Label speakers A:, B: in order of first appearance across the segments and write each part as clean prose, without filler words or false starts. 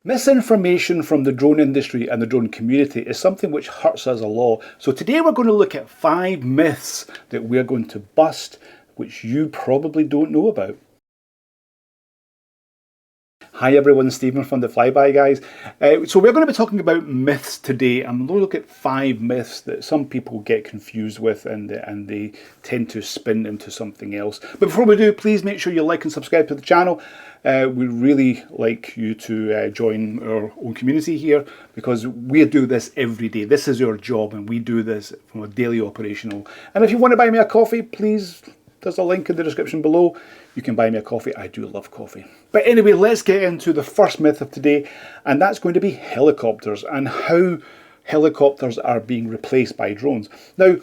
A: Misinformation from the drone industry and the drone community is something which hurts us a lot. So today we're going to look at 5 myths that we're going to bust, which you probably don't know about. Hi everyone, Stephen from the Flyby guys. So we're going to be talking about myths today. I'm going to look at 5 myths that some people get confused with and they tend to spin into something else. But before we do, please make sure you like and subscribe to the channel. We'd really like you to join our own community here because we do this every day. This is our job and we do this from a daily operational. And if you want to buy me a coffee, please, there's a link in the description below. You can buy me a coffee. I do love coffee. But anyway, let's get into the first myth of today, and that's going to be helicopters and how helicopters are being replaced by drones. Now,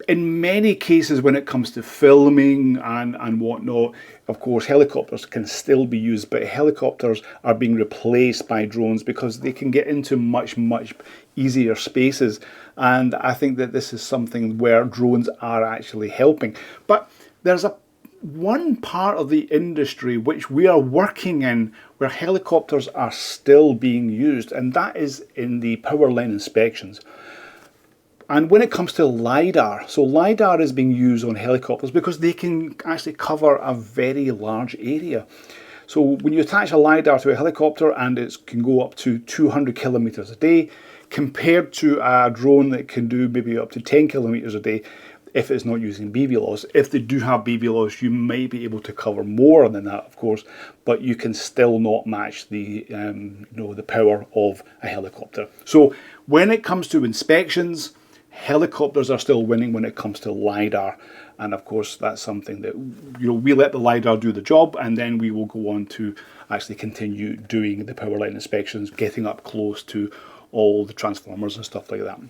A: in many cases when it comes to filming and whatnot, of course, helicopters can still be used, but helicopters are being replaced by drones because they can get into much easier spaces. And I think that this is something where drones are actually helping. But there's one part of the industry which we are working in where helicopters are still being used, and that is in the power line inspections. And when it comes to LiDAR, so LiDAR is being used on helicopters because they can actually cover a very large area. So when you attach a LiDAR to a helicopter and it can go up to 200 kilometers a day, compared to a drone that can do maybe up to 10 kilometers a day, if it's not using BVLOS. If they do have BVLOS, you may be able to cover more than that, of course, but you can still not match the the power of a helicopter. So when it comes to inspections, helicopters are still winning when it comes to LiDAR. And of course, that's something that we let the LiDAR do the job, and then we will go on to actually continue doing the power line inspections, getting up close to all the transformers and stuff like that.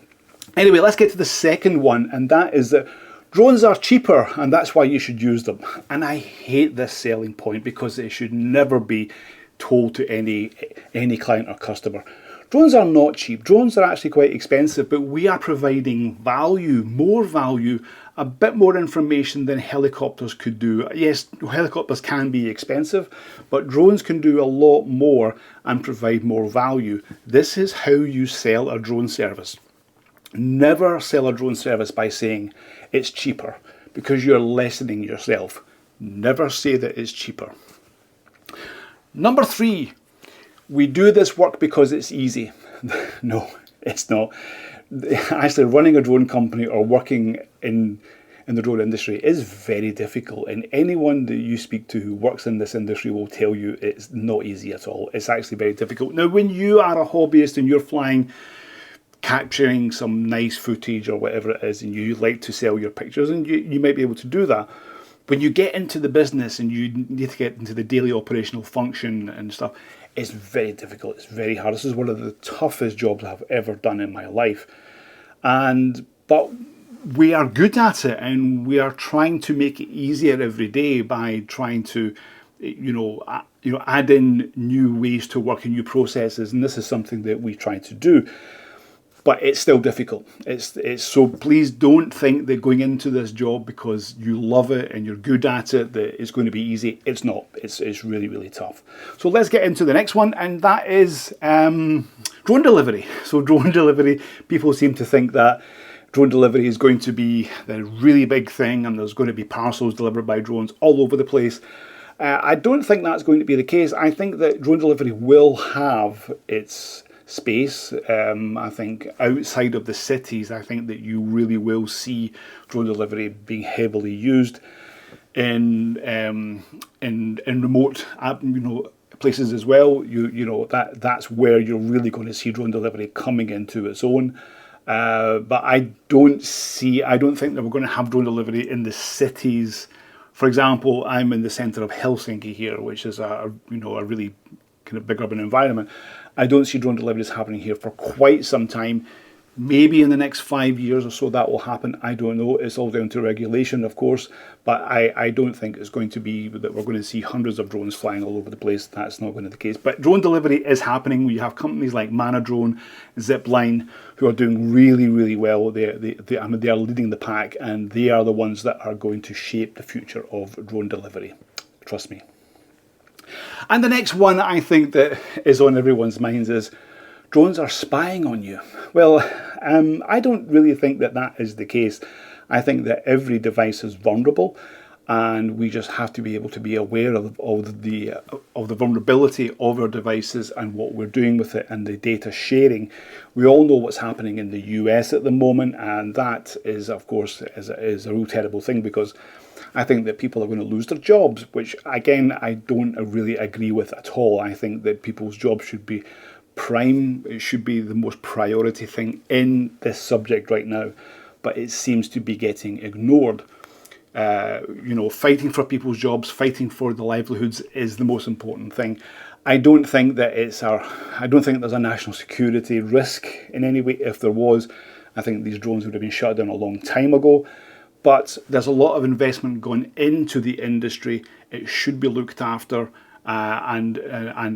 A: Anyway, let's get to the second one, and that is that drones are cheaper and that's why you should use them. And I hate this selling point because it should never be told to any client or customer. Drones are not cheap. Drones are actually quite expensive, but we are providing value, more value, a bit more information than helicopters could do. Yes, helicopters can be expensive, but drones can do a lot more and provide more value. This is how you sell a drone service. Never sell a drone service by saying it's cheaper because you're lessening yourself. Never say that it's cheaper. Number 3, we do this work because it's easy. No, it's not. Actually, running a drone company or working in the drone industry is very difficult, and anyone that you speak to who works in this industry will tell you it's not easy at all. It's actually very difficult. Now, when you are a hobbyist and you're flying, capturing some nice footage or whatever it is, and you like to sell your pictures, and you might be able to do that. When you get into the business and you need to get into the daily operational function and stuff, it's very difficult. It's very hard. This is one of the toughest jobs I've ever done in my life. But we are good at it, and we are trying to make it easier every day by trying to add in new ways to work and new processes, and this is something that we try to do. But it's still difficult. It's so please don't think that going into this job because you love it and you're good at it that it's going to be easy. It's not. It's really tough. So let's get into the next one, and that is drone delivery. So drone delivery, people seem to think that drone delivery is going to be the really big thing and there's going to be parcels delivered by drones all over the place. I don't think that's going to be the case. I think that drone delivery will have its space. I think outside of the cities, I think that you really will see drone delivery being heavily used in remote places as well. That's where you're really going to see drone delivery coming into its own. But I don't think that we're going to have drone delivery in the cities. For example, I'm in the centre of Helsinki here, which is a really kind of big urban environment. I don't see drone deliveries happening here for quite some time. Maybe in the next 5 years or so that will happen. I don't know. It's all down to regulation, of course. But I don't think it's going to be that we're going to see hundreds of drones flying all over the place. That's not going to be the case. But drone delivery is happening. We have companies like Manadrone, Zipline, who are doing really well. They are leading the pack, and they are the ones that are going to shape the future of drone delivery. Trust me. And the next one I think that is on everyone's minds is drones are spying on you. Well, I don't really think that that is the case. I think that every device is vulnerable, and we just have to be able to be aware of the vulnerability of our devices and what we're doing with it and the data sharing. We all know what's happening in the US at the moment, and that is, of course, is a real terrible thing, because I think that people are going to lose their jobs, which again I don't really agree with at all. I think that people's jobs should be prime. It should be the most priority thing in this subject right now, but it seems to be getting ignored. You know, fighting for people's jobs, fighting for the livelihoods is the most important thing. I don't think that I don't think there's a national security risk in any way. If there was, I think these drones would have been shut down a long time ago. But there's a lot of investment going into the industry. It should be looked after, and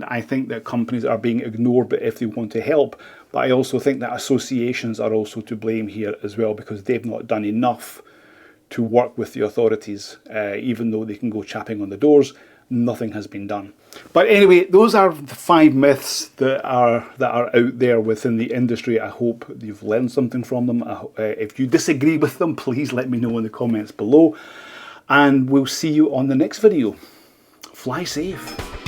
A: I think that companies are being ignored if they want to help. But I also think that associations are also to blame here as well, because they've not done enough to work with the authorities. Even though they can go chapping on the doors, nothing has been done. But anyway, those are the 5 myths that are out there within the industry. I hope you've learned something from them. If you disagree with them, please let me know in the comments below, and we'll see you on the next video. Fly safe.